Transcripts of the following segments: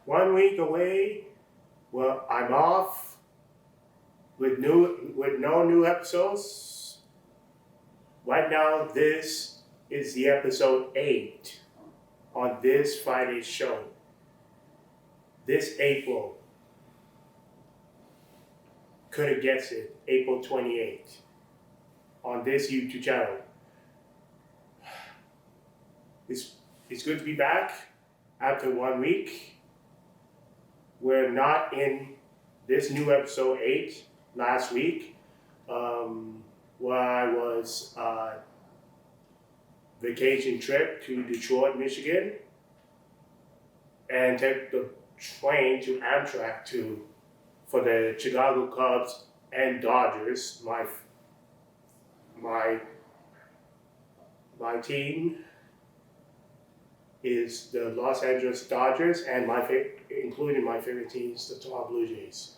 1 week away. Well, I'm off with no new episodes. Right now, this is the episode 8 on this Friday's show. This April, could have guessed it, April 28th, on this YouTube channel. It's good to be back after 1 week. We're not in this new episode 8 last week, where I was vacation trip to Detroit, Michigan, and take the train to Amtrak for the Chicago Cubs and Dodgers. My team is the Los Angeles Dodgers, and including my favorite teams, the Toronto Blue Jays.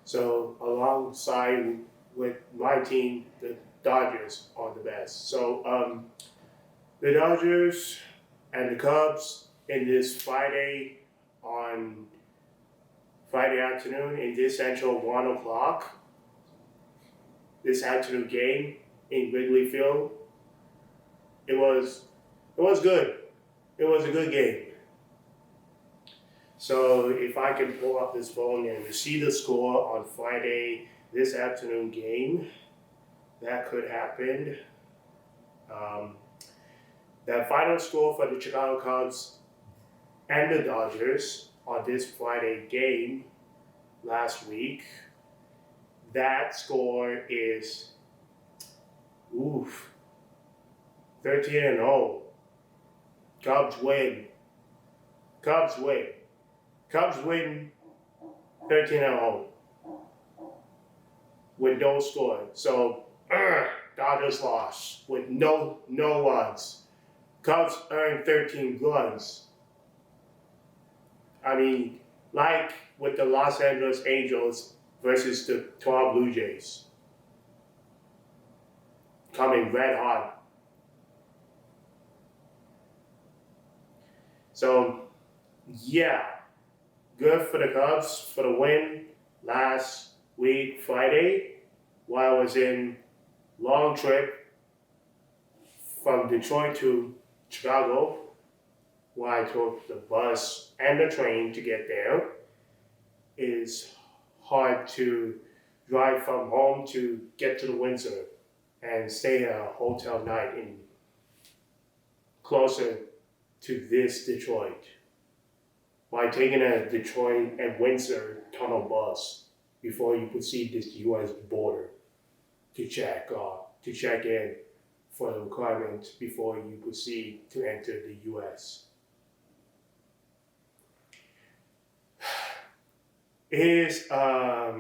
So alongside with my team, the Dodgers are the best. So the Dodgers and the Cubs in this Friday afternoon in this Central 1 o'clock, this afternoon game in Wrigley Field. It was good. It was a good game. So if I can pull up this phone and see the score on Friday, this afternoon game, that could happen. The final score for the Chicago Cubs and the Dodgers on this Friday game last week, that score is 13-0. Cubs win. Cubs win 13-0 with no score. So Dodgers lost with no runs. Cubs earned 13 runs. I mean, like with the Los Angeles Angels versus the Toronto Blue Jays. Coming red hot. So, yeah, good for the Cubs for the win last week, Friday, while I was in long trip from Detroit to Chicago, where I took the bus and the train to get there. It is hard to drive from home to get to the Windsor and stay at a hotel night in closer to this Detroit by taking a Detroit and Windsor tunnel bus before you proceed this U.S. border to check in for the requirements before you proceed to enter the U.S. It is a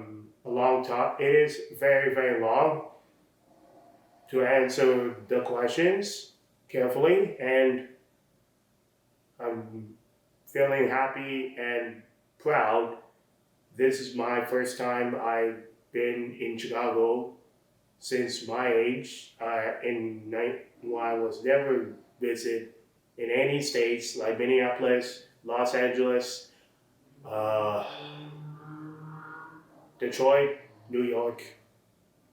long time. It is very, very long to answer the questions carefully, and I'm feeling happy and proud. This is my first time I've been in Chicago since my age. When I was never visit in any states like Minneapolis, Los Angeles, Detroit, New York.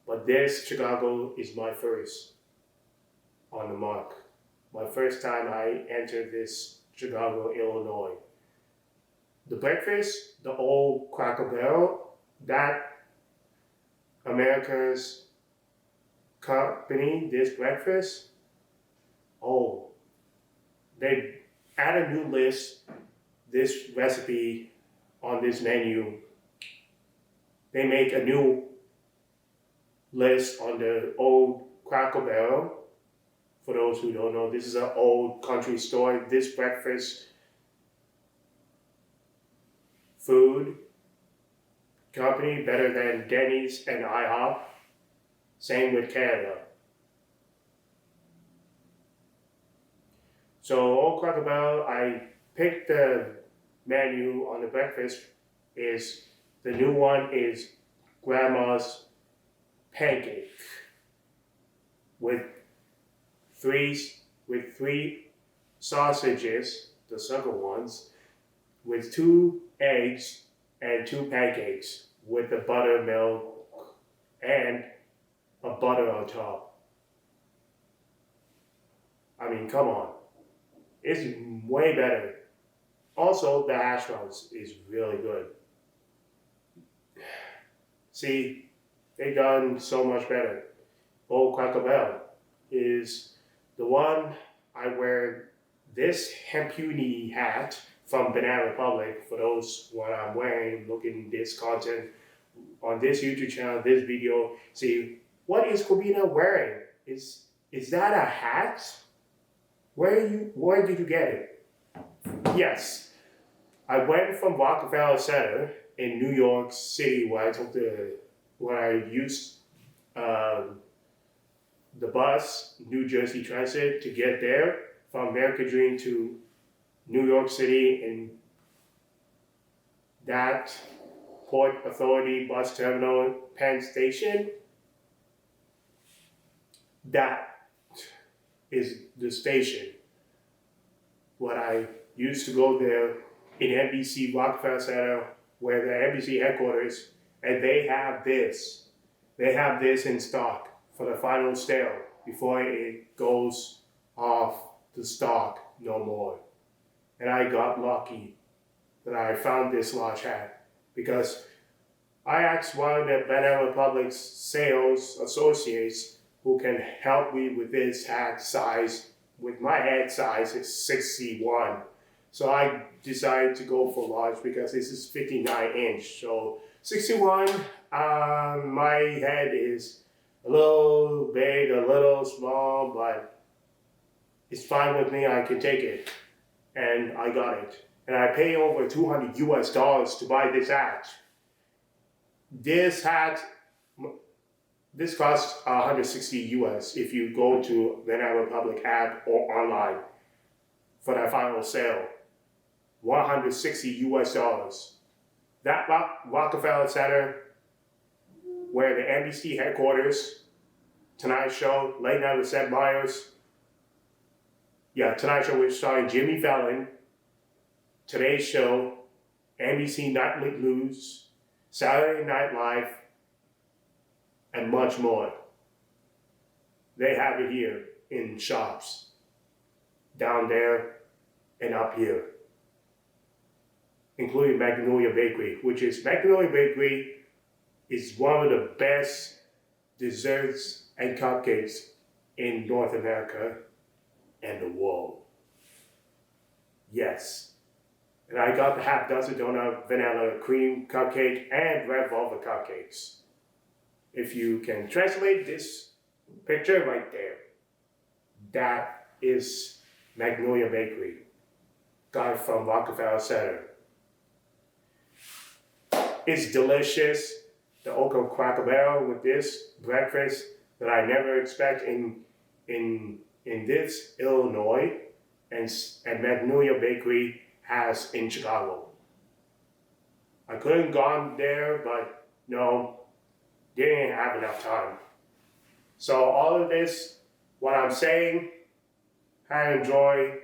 But this Chicago is my first on the mark. My first time I entered this Chicago, Illinois. The breakfast, the old Cracker Barrel, that America's company, this breakfast, they add a new list, this recipe on this menu they make a new list on the old Cracker Barrel. For those who don't know, this is an old country store. This breakfast food company better than Denny's and IHOP. Same with Canada. So old Cracker Barrel, I picked the menu on the breakfast. Is the new one is Grandma's pancake with three sausages, the circle ones, with 2 eggs and 2 pancakes with the buttermilk and a butter on top. I mean, come on. It's way better. Also, the hash browns is really good. See, they done so much better. Old Cracker Barrel is the one I wear this hempuni hat from Banana Republic. For those what I'm wearing, looking this content on this YouTube channel, this video. See, what is Kwabena wearing? Is that a hat? Where did you get it? Yes, I went from Rockefeller Center in New York City where I used the bus, New Jersey Transit, to get there from American Dream to New York City in that Port Authority Bus Terminal, Penn Station. That is the station. What I used to go there in NBC Rockefeller Center, where the NBC headquarters, and they have this. They have this in stock for the final sale before it goes off the stock no more. And I got lucky that I found this large hat because I asked one of the Banana Republic's sales associates who can help me with this hat size. With my head size, it's 61. So I decided to go for large because this is 59 inch. So 61, my head is a little big, a little small, but it's fine with me. I can take it. And I got it. And I pay over $200 US to buy this hat. This costs 160 US if you go to Banana Republic app or online for that final sale. 160 US. That Rockefeller Center, where the NBC headquarters, Tonight Show, Late Night with Seth Meyers. Yeah, Tonight Show with starring Jimmy Fallon. Today's Show, NBC Nightly News, Saturday Night Live, and much more. They have it here in shops, down there and up here, including Magnolia Bakery, Magnolia Bakery is one of the best desserts and cupcakes in North America and the world. Yes. And I got the half dozen donut vanilla cream cupcake and red velvet cupcakes. If you can translate this picture right there, that is Magnolia Bakery. Got it from Rockefeller Center. It's delicious. The Old Cracker Barrel with this breakfast that I never expect in this Illinois, and Magnolia Bakery has in Chicago. I could have gone there, but no, didn't have enough time. So all of this, what I'm saying, I enjoy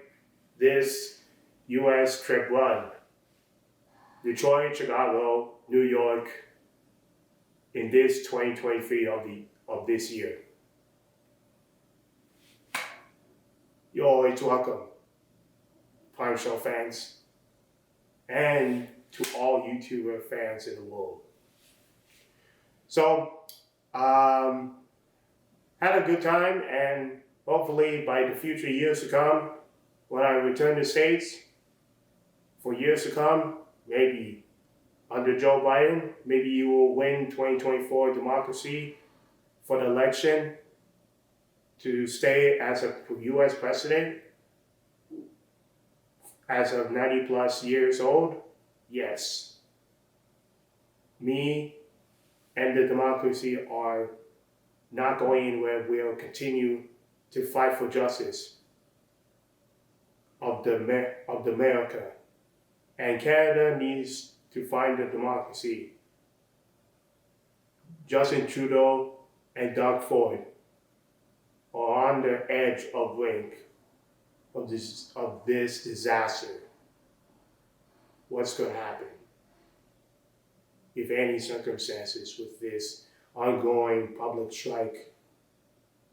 this U.S. trip run. Detroit, Chicago, New York, in this 2023 of this year. You're always welcome, Prime Show fans, and to all YouTuber fans in the world. So, had a good time, and hopefully by the future years to come, when I return to the States, for years to come, maybe under Joe Biden, maybe you will win 2024 democracy for the election to stay as a U.S. president as of 90 plus years old. Yes. Me and the democracy are not going anywhere. We'll continue to fight for justice of the America. And Canada needs to find the democracy. Justin Trudeau and Doug Ford are on the edge of brink of this disaster. What's going to happen? If any circumstances with this ongoing public strike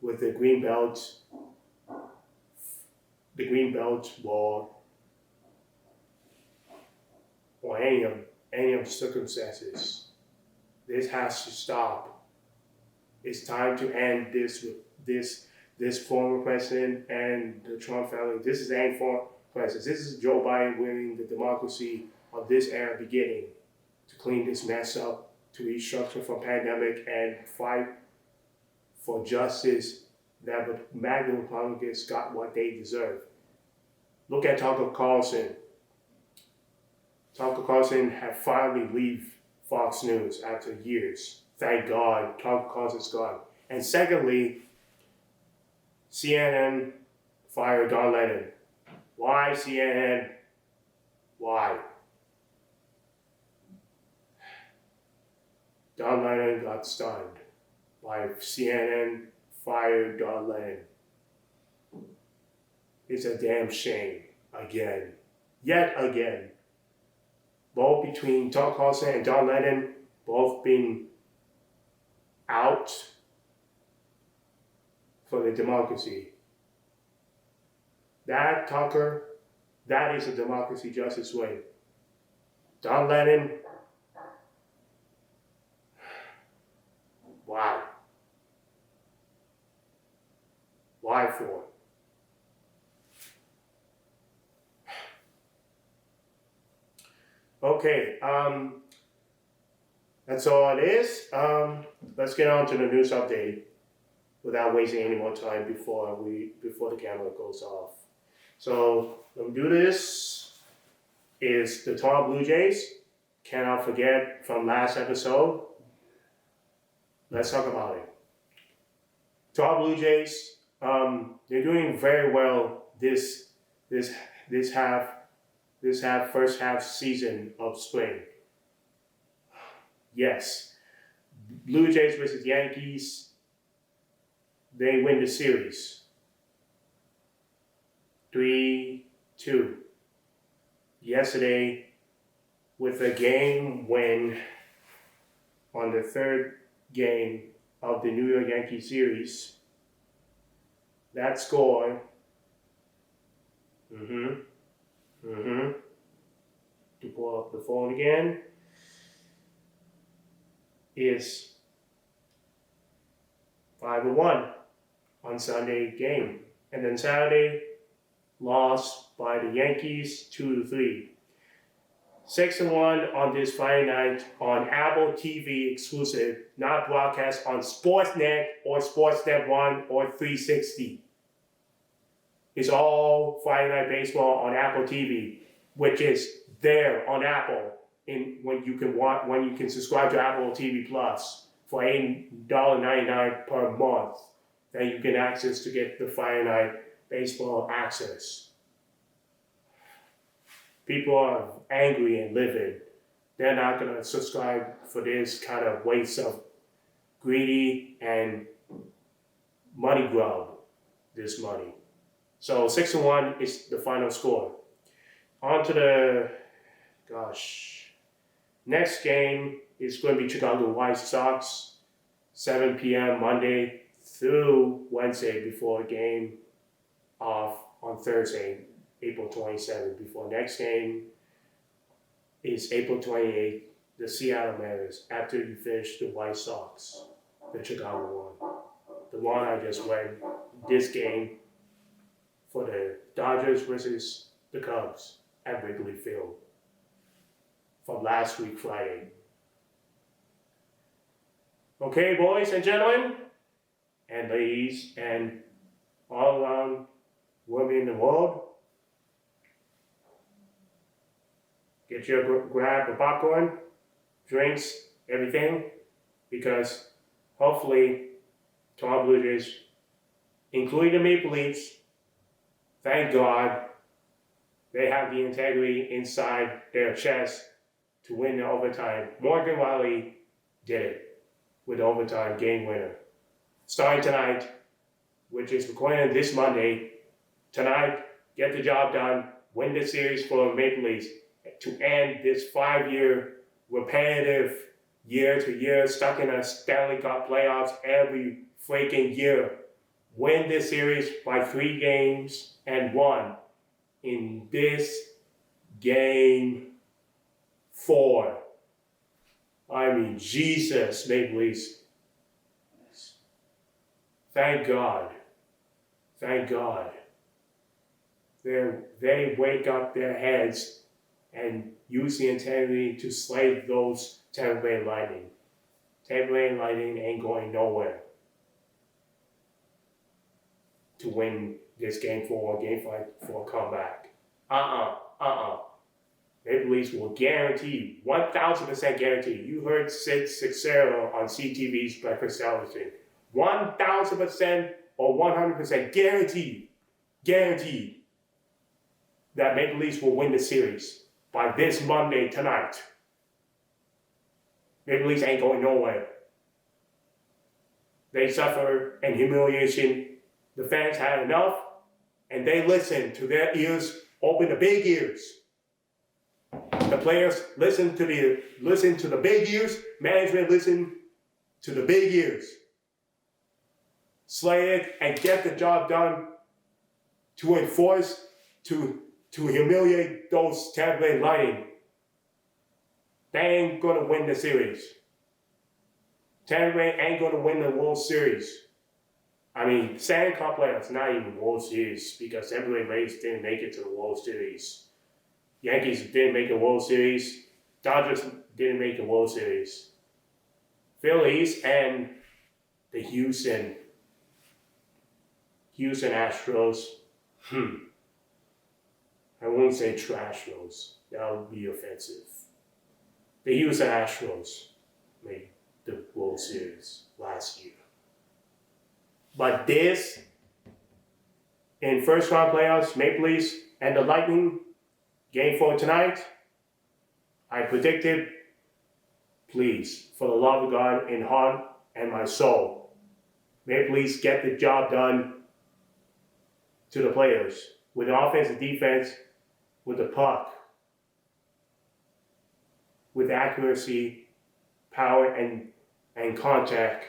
with the Green Belt war, or any of the circumstances, this has to stop. It's time to end this former president and the Trump family. This is any former president. This is Joe Biden winning the democracy of this era beginning to clean this mess up, to restructure from pandemic and fight for justice that the MAGA Republicans got what they deserve. Look at Tucker Carlson. Tucker Carlson had finally leave Fox News after years. Thank God, Tucker Carlson's gone. And secondly, CNN fired Don Lemon. Why CNN? Why? Don Lemon got stunned by CNN fired Don Lemon. It's a damn shame. Again. Yet again. Both between Tucker Carlson and John Lennon, both being out for the democracy. That Tucker, that is a democracy justice way. John Lennon, why? Why for? Okay, that's all it is. Let's get on to the news update without wasting any more time before the camera goes off. So let me do this. Is the Toronto Blue Jays. Cannot forget from last episode. Let's talk about it. Toronto Blue Jays. They're doing very well this first half season of spring. Yes. Blue Jays versus Yankees. They win the series. 3-2. Yesterday, with a game win on the third game of the New York Yankees series. That score. To pull up the phone again, is 5-1 on Sunday game. And then Saturday, lost by the Yankees 2-3. 6-1 on this Friday night on Apple TV exclusive, not broadcast on Sportsnet or Sportsnet 1 or 360. It's all Friday Night Baseball on Apple TV, which is there on Apple when you can subscribe to Apple TV Plus for $8.99 per month that you can access to get the Friday Night Baseball access. People are angry and livid. They're not going to subscribe for this kind of waste of greedy and money grub, this money. So 6-1 is the final score. On to the, next game is going to be Chicago White Sox, 7 p.m. Monday through Wednesday before a game off on Thursday, April 27th. Before next game is April 28th, the Seattle Mariners, after you finish the White Sox, the Chicago one. The one I just went, this game for the Dodgers versus the Cubs at Wrigley Field. from last week Friday. Okay, boys and gentlemen, and ladies, and all around women in the world, get your grab the popcorn, drinks, everything, because hopefully Toronto Blue Jays, including the Maple Leafs, thank God they have the integrity inside their chest to win the overtime. Morgan Riley did it with the overtime game winner. Starting tonight, which is recorded this Monday, tonight, get the job done, win the series for the Maple Leafs to end this 5-year repetitive year-to-year stuck in a Stanley Cup playoffs every freaking year. Win this series by 3 games and 1 in this game 4. I mean, Jesus, Maple Leafs. Thank God. Thank God. They wake up their heads and use the integrity to slay those Tampa Bay Lightning. Tampa Bay Lightning ain't going nowhere to win this game 4 or game 5 for a comeback. Maple Leafs will guarantee, 1,000% guarantee. You heard Sid Sixero on CTV's Breakfast Television. 1,000% or 100% guaranteed that Maple Leafs will win the series by this Monday tonight. Maple Leafs ain't going nowhere. They suffer and humiliation. The fans had enough, and they listened to their ears, open the big ears. The players listen to the big ears. Management listen to the big ears. Slay it and get the job done to enforce, to humiliate those Tampa Bay Lightning. They ain't gonna win the series. Tampa Bay ain't gonna win the World Series. I mean, Stanley Cup playoffs, not even World Series, because Tampa Bay Rays didn't make it to the World Series. Yankees didn't make a World Series. Dodgers didn't make a World Series. Phillies and the Houston Astros. I won't say trashros. That would be offensive. The Houston Astros made the World Series last year. But this, in first round playoffs, Maple Leafs and the Lightning, game 4 tonight, I predicted, please, for the love of God in heart and my soul, Maple Leafs get the job done to the players with offense and defense, with the puck, with accuracy, power, and contact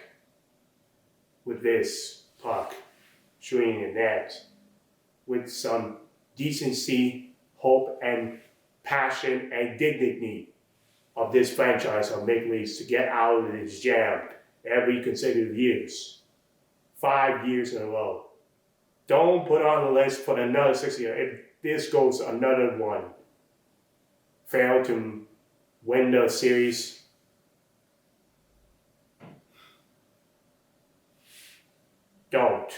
with this puck, shooting the net, with some decency, hope, and passion and dignity of this franchise of Maple Leafs to get out of this jam every consecutive years. 5 years in a row. Don't put on the list for another 6 years. If this goes another one, fail to win the series, don't.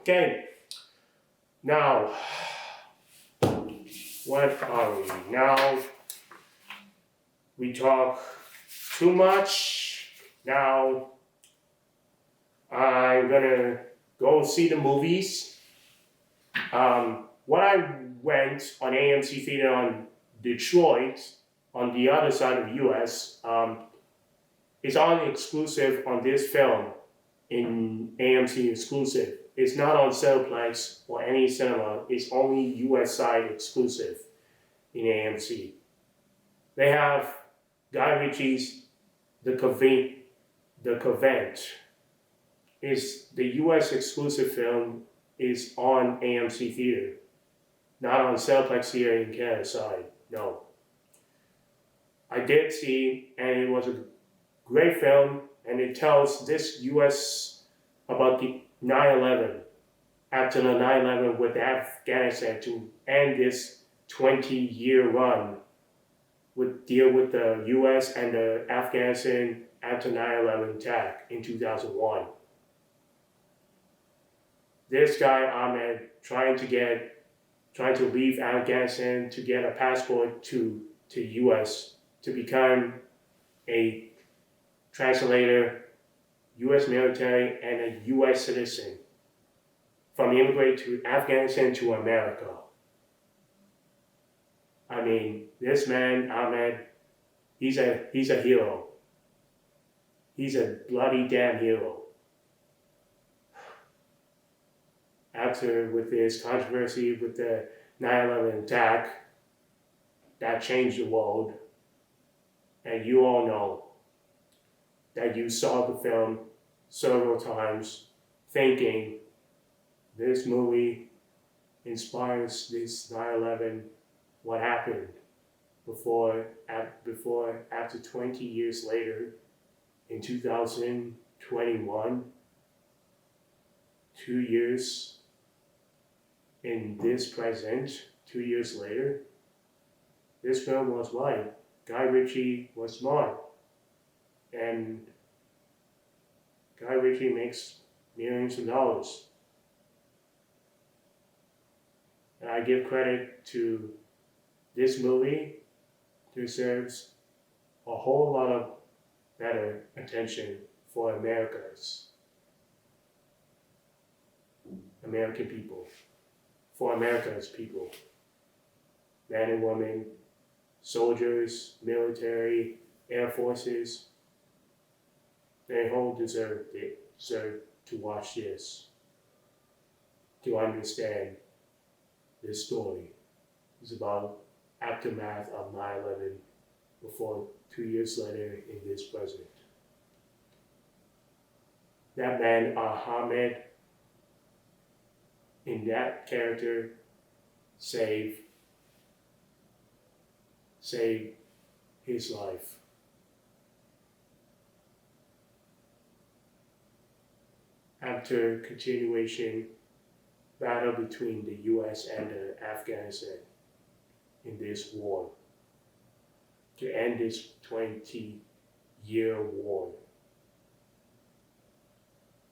Okay, now, what are we? Now, we talk too much. Now, I'm gonna go see the movies. When I went on AMC Theater on Detroit, on the other side of the US, it's on exclusive on this film in AMC exclusive. It's not on Cineplex or any cinema. It's only US side exclusive in AMC. They have Guy Ritchie's The Covent. Is the US exclusive film is on AMC Theater, not on Cineplex here in Canada side. No. I did see, and it was a great film, and it tells this US about the 9/11 after the 9/11 with Afghanistan to end this 20-year run would deal with the U.S. and the Afghanistan after 9/11 attack in 2001. This guy Ahmed trying to leave Afghanistan to get a passport to U.S. to become a translator, U.S. military, and a U.S. citizen from immigrate to Afghanistan to America. I mean, this man, Ahmed, he's a hero. He's a bloody damn hero. After with this controversy with the 9/11 attack, that changed the world. And you all know that you saw the film several times thinking this movie inspires this 9/11, what happened before, after 20 years later, in 2021, 2 years in this present, 2 years later, this film was right. Guy Ritchie was smart. And Guy Ritchie makes millions of dollars. And I give credit to this movie deserves a whole lot of better attention for American people, for America's people, men and women, soldiers, military, air forces. They all deserve to watch this, to understand this story. It's about aftermath of 9/11 before 2 years later in this present. That man, Ahmed, in that character, saved his life. After continuation battle between the U.S. and Afghanistan in this war, to end this 20-year war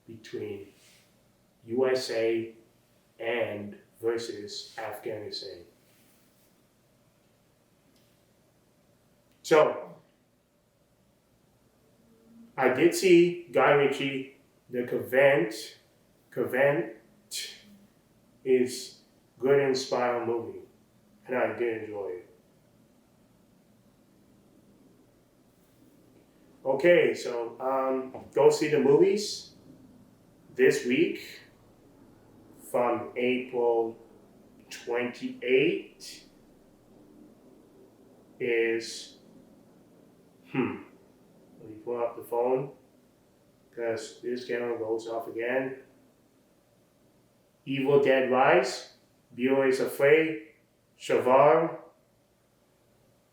between USA and versus Afghanistan. So, I did see Guy Ritchie, The Covenant is good and inspiring movie, and I did enjoy it. Okay, so go see the movies this week from April 28th is, let me pull up the phone because this camera goes off again. Evil Dead Rise, Bueller is Afraid, Shavar,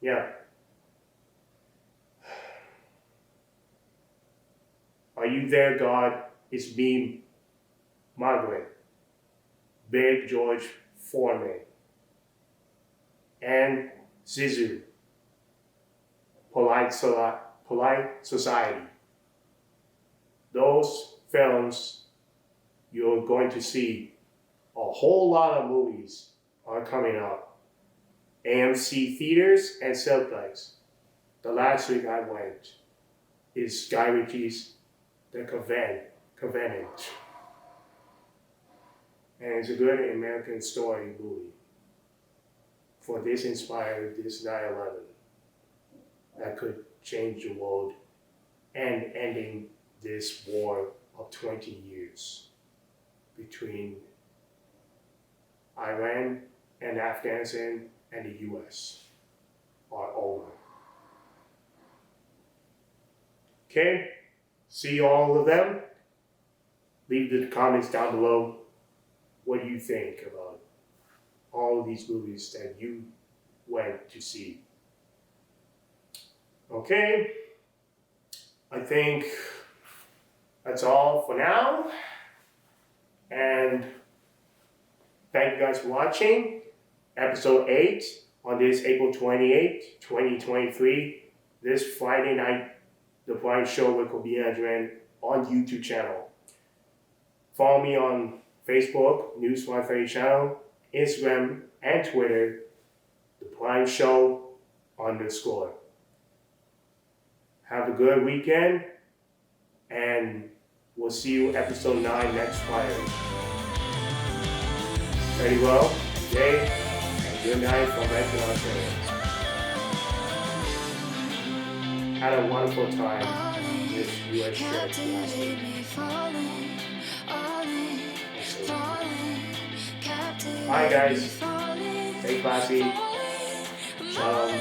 yeah. Are You There, God? It's Me, Margaret, Big George Foreman, and Zizou, Polite Society. Those films, you're going to see a whole lot of movies are coming up. AMC Theaters and Cineplex. The last week I went is Guy Ritchie's The Covenant. And it's a good American story movie for this inspired this 9/11 that could change the world and ending this war of 20 years between Iran and Afghanistan and the US are over. Okay, see all of them. Leave the comments down below. What do you think about all of these movies that you went to see? Okay, I think that's all for now. And Thank you guys for watching episode 8 on this April 28th, 2023. This Friday night, The Prime Show with Kwabena and Agyemang on YouTube channel. Follow me on Facebook, News 130 channel, Instagram, and Twitter, The Prime Show _. Have a good weekend, and we'll see you episode 9 next Friday. Very well, Jay, and good night from Edmonton, Australia. Had a wonderful time with US Hi guys, stay classy. Shalom.